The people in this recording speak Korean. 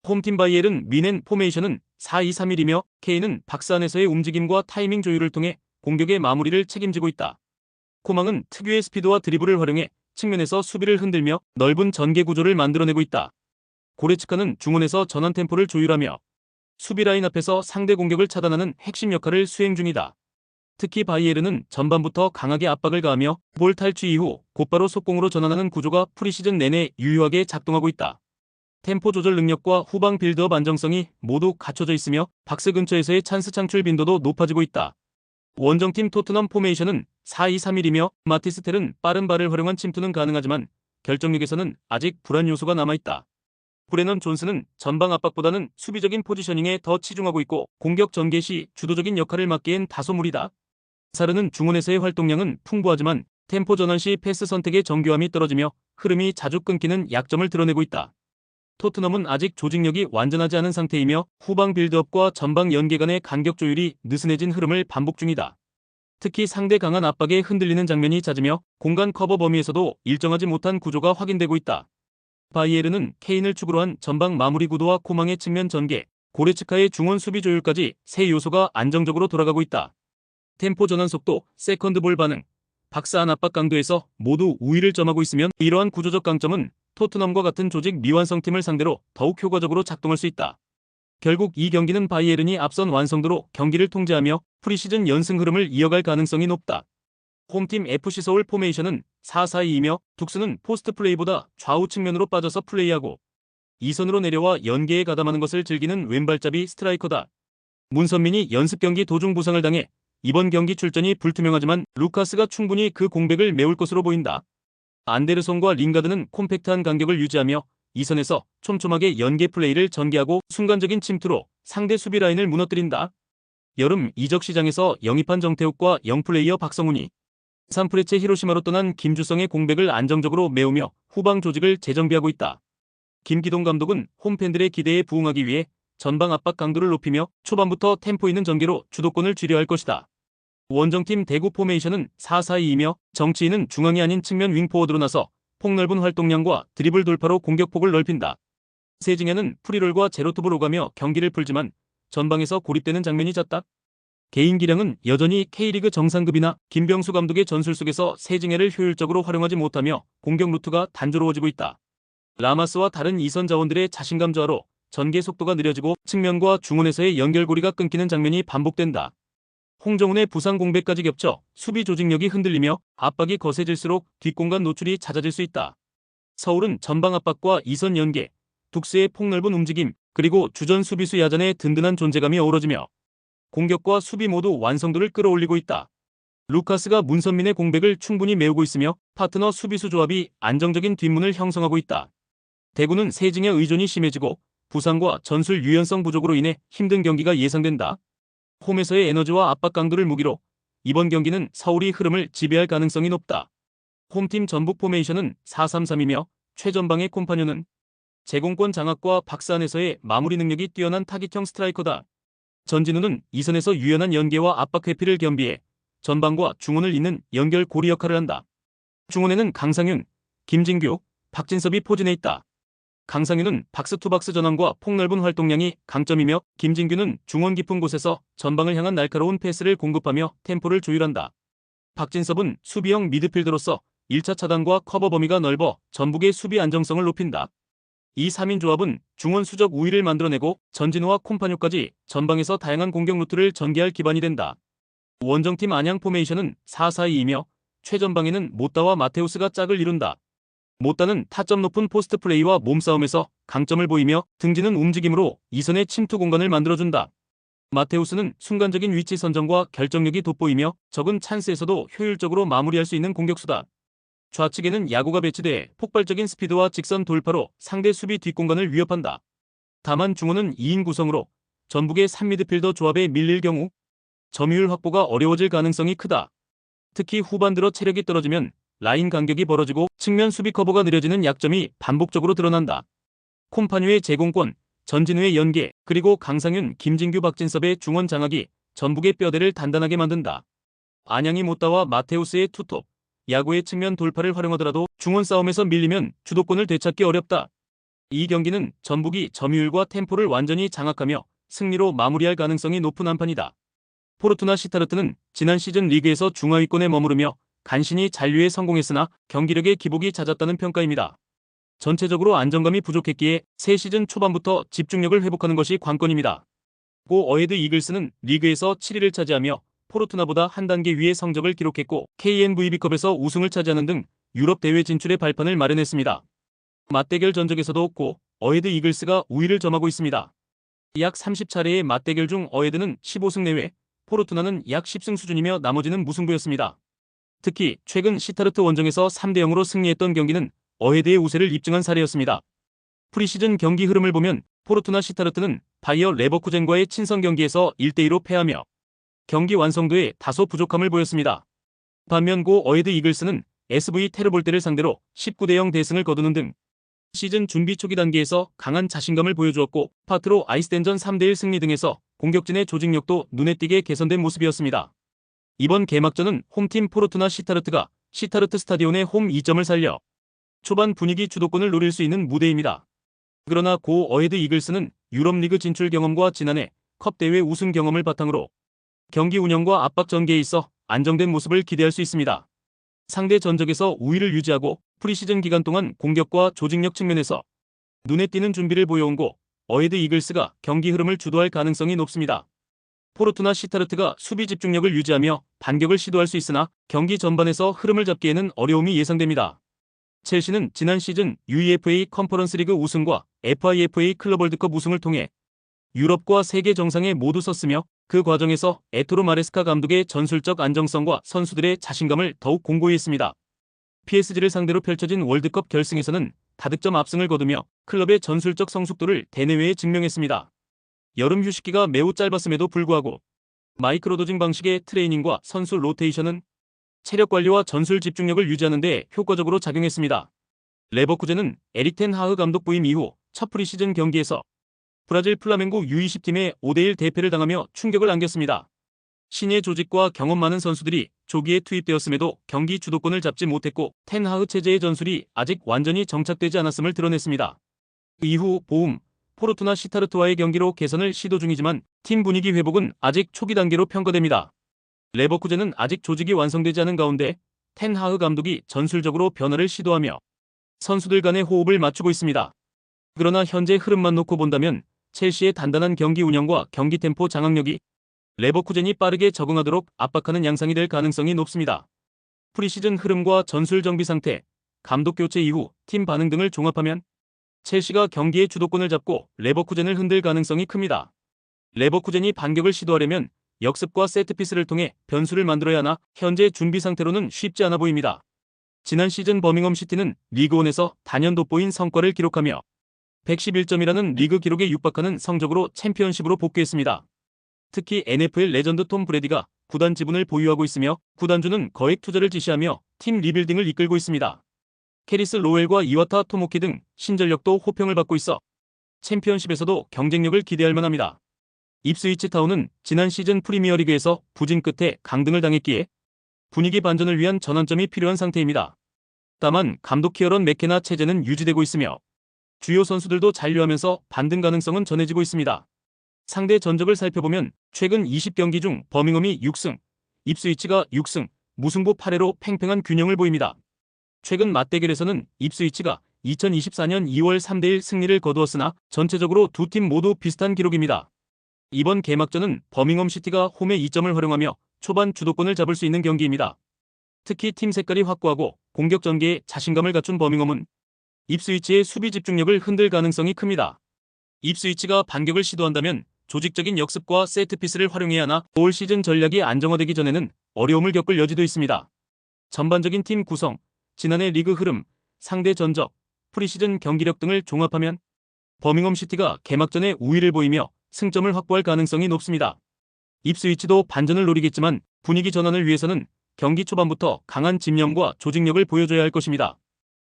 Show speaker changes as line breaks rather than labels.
홈팀 바이에른 미넨 포메이션은 4-2-3-1이며 K는 박스 안에서의 움직임과 타이밍 조율을 통해 공격의 마무리를 책임지고 있다. 코망은 특유의 스피드와 드리블을 활용해 측면에서 수비를 흔들며 넓은 전개 구조를 만들어내고 있다. 고레츠카는 중원에서 전환 템포를 조율하며 수비 라인 앞에서 상대 공격을 차단하는 핵심 역할을 수행 중이다. 특히 바이에른은 전반부터 강하게 압박을 가하며 볼 탈취 이후 곧바로 속공으로 전환하는 구조가 프리시즌 내내 유효하게 작동하고 있다. 템포 조절 능력과 후방 빌드업 안정성이 모두 갖춰져 있으며 박스 근처에서의 찬스 창출 빈도도 높아지고 있다. 원정팀 토트넘 포메이션은 4-2-3-1이며 마티스텔은 빠른 발을 활용한 침투는 가능하지만 결정력에서는 아직 불안 요소가 남아있다. 브레넌 존슨은 전방 압박보다는 수비적인 포지셔닝에 더 치중하고 있고 공격 전개 시 주도적인 역할을 맡기엔 다소 무리다. 사르는 중원에서의 활동량은 풍부하지만 템포 전환 시 패스 선택의 정교함이 떨어지며 흐름이 자주 끊기는 약점을 드러내고 있다. 토트넘은 아직 조직력이 완전하지 않은 상태이며 후방 빌드업과 전방 연계 간의 간격 조율이 느슨해진 흐름을 반복 중이다. 특히 상대 강한 압박에 흔들리는 장면이 잦으며 공간 커버 범위에서도 일정하지 못한 구조가 확인되고 있다. 바이에른은 케인을 축으로 한 전방 마무리 구도와 코망의 측면 전개, 고레츠카의 중원 수비 조율까지 세 요소가 안정적으로 돌아가고 있다. 템포 전환 속도, 세컨드 볼 반응, 박스 안 압박 강도에서 모두 우위를 점하고 있으면 이러한 구조적 강점은 토트넘과 같은 조직 미완성 팀을 상대로 더욱 효과적으로 작동할 수 있다. 결국 이 경기는 바이에른이 앞선 완성도로 경기를 통제하며 프리시즌 연승 흐름을 이어갈 가능성이 높다. 홈팀 FC 서울 포메이션은 4-4-2이며 둑스는 포스트 플레이보다 좌우 측면으로 빠져서 플레이하고 이선으로 내려와 연계에 가담하는 것을 즐기는 왼발잡이 스트라이커다. 문선민이 연습 경기 도중 부상을 당해 이번 경기 출전이 불투명하지만 루카스가 충분히 그 공백을 메울 것으로 보인다. 안데르손과 링가드는 콤팩트한 간격을 유지하며 이선에서 촘촘하게 연계 플레이를 전개하고 순간적인 침투로 상대 수비 라인을 무너뜨린다. 여름 이적 시장에서 영입한 정태욱과 영플레이어 박성훈이 산프레체 히로시마로 떠난 김주성의 공백을 안정적으로 메우며 후방 조직을 재정비하고 있다. 김기동 감독은 홈팬들의 기대에 부응하기 위해 전방 압박 강도를 높이며 초반부터 템포 있는 전개로 주도권을 쥐려 할 것이다. 원정팀 대구 포메이션은 4-4-2이며 정치인은 중앙이 아닌 측면 윙포워드로 나서 폭넓은 활동량과 드리블 돌파로 공격폭을 넓힌다. 세징야는 프리롤과 제로톱을 오가며 경기를 풀지만 전방에서 고립되는 장면이 잦다. 개인 기량은 여전히 K리그 정상급이나 김병수 감독의 전술 속에서 세징야를 효율적으로 활용하지 못하며 공격 루트가 단조로워지고 있다. 라마스와 다른 이선 자원들의 자신감 저하로 전개 속도가 느려지고 측면과 중원에서의 연결고리가 끊기는 장면이 반복된다. 홍정훈의 부상 공백까지 겹쳐 수비 조직력이 흔들리며 압박이 거세질수록 뒷공간 노출이 잦아질 수 있다. 서울은 전방 압박과 이선 연계, 둑스의 폭넓은 움직임, 그리고 주전 수비수 야잔의 든든한 존재감이 어우러지며 공격과 수비 모두 완성도를 끌어올리고 있다. 루카스가 문선민의 공백을 충분히 메우고 있으며 파트너 수비수 조합이 안정적인 뒷문을 형성하고 있다. 대구는 세징야 의존이 심해지고 부상과 전술 유연성 부족으로 인해 힘든 경기가 예상된다. 홈에서의 에너지와 압박 강도를 무기로 이번 경기는 서울이 흐름을 지배할 가능성이 높다. 홈팀 전북 포메이션은 4-3-3이며 최전방의 콤파뉴는 제공권 장악과 박스 안에서의 마무리 능력이 뛰어난 타깃형 스트라이커다. 전진우는 이선에서 유연한 연계와 압박 회피를 겸비해 전방과 중원을 잇는 연결 고리 역할을 한다. 중원에는 강상윤, 김진규, 박진섭이 포진해 있다. 강상윤은 박스-투박스 전환과 폭넓은 활동량이 강점이며 김진규는 중원 깊은 곳에서 전방을 향한 날카로운 패스를 공급하며 템포를 조율한다. 박진섭은 수비형 미드필더로서 1차 차단과 커버 범위가 넓어 전북의 수비 안정성을 높인다. 이 3인 조합은 중원 수적 우위를 만들어내고 전진우와 콤파뉴까지 전방에서 다양한 공격 루트를 전개할 기반이 된다. 원정팀 안양 포메이션은 4-4-2이며 최전방에는 모따와 마테우스가 짝을 이룬다. 모따는 타점 높은 포스트 플레이와 몸싸움에서 강점을 보이며 등지는 움직임으로 이선의 침투 공간을 만들어준다. 마테우스는 순간적인 위치 선정과 결정력이 돋보이며 적은 찬스에서도 효율적으로 마무리할 수 있는 공격수다. 좌측에는 야구가 배치돼 폭발적인 스피드와 직선 돌파로 상대 수비 뒷공간을 위협한다. 다만 중원은 2인 구성으로 전북의 3미드필더 조합에 밀릴 경우 점유율 확보가 어려워질 가능성이 크다. 특히 후반 들어 체력이 떨어지면 라인 간격이 벌어지고 측면 수비 커버가 느려지는 약점이 반복적으로 드러난다. 콤파뉴의 제공권, 전진우의 연계, 그리고 강상윤, 김진규, 박진섭의 중원 장악이 전북의 뼈대를 단단하게 만든다. 안양이 모따와 마테우스의 투톱, 야구의 측면 돌파를 활용하더라도 중원 싸움에서 밀리면 주도권을 되찾기 어렵다. 이 경기는 전북이 점유율과 템포를 완전히 장악하며 승리로 마무리할 가능성이 높은 한판이다. 포르투나 시타르트는 지난 시즌 리그에서 중하위권에 머무르며 간신히 잔류에 성공했으나 경기력의 기복이 잦았다는 평가입니다. 전체적으로 안정감이 부족했기에 새 시즌 초반부터 집중력을 회복하는 것이 관건입니다. 고 어헤드 이글스는 리그에서 7위를 차지하며 포르투나보다 한 단계 위의 성적을 기록했고 KNVB컵에서 우승을 차지하는 등 유럽 대회 진출의 발판을 마련했습니다. 맞대결 전적에서도 고 어헤드 이글스가 우위를 점하고 있습니다. 약 30차례의 맞대결 중 어헤드는 15승 내외, 포르투나는 약 10승 수준이며 나머지는 무승부였습니다. 특히 최근 시타르트 원정에서 3대0으로 승리했던 경기는 어헤드의 우세를 입증한 사례였습니다. 프리시즌 경기 흐름을 보면 포르투나 시타르트는 바이어 레버쿠젠과의 친선 경기에서 1대2로 패하며 경기 완성도에 다소 부족함을 보였습니다. 반면 고 어헤드 이글스는 SV 테르볼테를 상대로 19대0 대승을 거두는 등 시즌 준비 초기 단계에서 강한 자신감을 보여주었고 파트로 아이스덴전 3대1 승리 등에서 공격진의 조직력도 눈에 띄게 개선된 모습이었습니다. 이번 개막전은 홈팀 포르투나 시타르트가 시타르트 스타디온의 홈 2점을 살려 초반 분위기 주도권을 노릴 수 있는 무대입니다. 그러나 고 어헤드 이글스는 유럽리그 진출 경험과 지난해 컵 대회 우승 경험을 바탕으로 경기 운영과 압박 전개에 있어 안정된 모습을 기대할 수 있습니다. 상대 전적에서 우위를 유지하고 프리시즌 기간 동안 공격과 조직력 측면에서 눈에 띄는 준비를 보여온 고 어헤드 이글스가 경기 흐름을 주도할 가능성이 높습니다. 포르투나 시타르트가 수비 집중력을 유지하며 반격을 시도할 수 있으나 경기 전반에서 흐름을 잡기에는 어려움이 예상됩니다. 첼시는 지난 시즌 UEFA 컨퍼런스 리그 우승과 FIFA 클럽 월드컵 우승을 통해 유럽과 세계 정상에 모두 섰으며 그 과정에서 에토로 마레스카 감독의 전술적 안정성과 선수들의 자신감을 더욱 공고히 했습니다. PSG를 상대로 펼쳐진 월드컵 결승에서는 다득점 압승을 거두며 클럽의 전술적 성숙도를 대내외에 증명했습니다. 여름 휴식기가 매우 짧았음에도 불구하고 마이크로도징 방식의 트레이닝과 선수 로테이션은 체력 관리와 전술 집중력을 유지하는 데 효과적으로 작용했습니다. 레버쿠젠은 에릭 텐 하흐 감독 부임 이후 첫 프리시즌 경기에서 브라질 플라멩고 U20팀에 5대1 대패를 당하며 충격을 안겼습니다. 신예 조직과 경험 많은 선수들이 조기에 투입되었음에도 경기 주도권을 잡지 못했고 텐 하흐 체제의 전술이 아직 완전히 정착되지 않았음을 드러냈습니다. 이후 보움, 포르투나 시타르트와의 경기로 개선을 시도 중이지만 팀 분위기 회복은 아직 초기 단계로 평가됩니다. 레버쿠젠은 아직 조직이 완성되지 않은 가운데 텐 하흐 감독이 전술적으로 변화를 시도하며 선수들 간의 호흡을 맞추고 있습니다. 그러나 현재 흐름만 놓고 본다면 첼시의 단단한 경기 운영과 경기 템포 장악력이 레버쿠젠이 빠르게 적응하도록 압박하는 양상이 될 가능성이 높습니다. 프리시즌 흐름과 전술 정비 상태, 감독 교체 이후 팀 반응 등을 종합하면 첼시가 경기의 주도권을 잡고 레버쿠젠을 흔들 가능성이 큽니다. 레버쿠젠이 반격을 시도하려면 역습과 세트피스를 통해 변수를 만들어야 하나 현재 준비 상태로는 쉽지 않아 보입니다. 지난 시즌 버밍엄 시티는 리그1에서 단연 돋보인 성과를 기록하며 111점이라는 리그 기록에 육박하는 성적으로 챔피언십으로 복귀했습니다. 특히 NFL 레전드 톰 브래디가 구단 지분을 보유하고 있으며 구단주는 거액 투자를 지시하며 팀 리빌딩을 이끌고 있습니다. 캐리스 로웰과 이와타 토모키 등 신전력도 호평을 받고 있어 챔피언십에서도 경쟁력을 기대할 만합니다. 입스위치 타운은 지난 시즌 프리미어리그에서 부진 끝에 강등을 당했기에 분위기 반전을 위한 전환점이 필요한 상태입니다. 다만 감독 키어런 맥케나 체제는 유지되고 있으며 주요 선수들도 잔류하면서 반등 가능성은 전해지고 있습니다. 상대 전적을 살펴보면 최근 20경기 중 버밍엄이 6승, 입스위치가 6승, 무승부 8회로 팽팽한 균형을 보입니다. 최근 맞대결에서는 입스위치가 2024년 2월 3대1 승리를 거두었으나 전체적으로 두 팀 모두 비슷한 기록입니다. 이번 개막전은 버밍엄 시티가 홈의 2점을 활용하며 초반 주도권을 잡을 수 있는 경기입니다. 특히 팀 색깔이 확고하고 공격 전개에 자신감을 갖춘 버밍엄은 입스위치의 수비 집중력을 흔들 가능성이 큽니다. 입스위치가 반격을 시도한다면 조직적인 역습과 세트피스를 활용해야 하나 올 시즌 전략이 안정화되기 전에는 어려움을 겪을 여지도 있습니다. 전반적인 팀 구성, 지난해 리그 흐름, 상대 전적, 프리시즌 경기력 등을 종합하면 버밍엄 시티가 개막전에 우위를 보이며 승점을 확보할 가능성이 높습니다. 입스위치도 반전을 노리겠지만 분위기 전환을 위해서는 경기 초반부터 강한 집념과 조직력을 보여줘야 할 것입니다.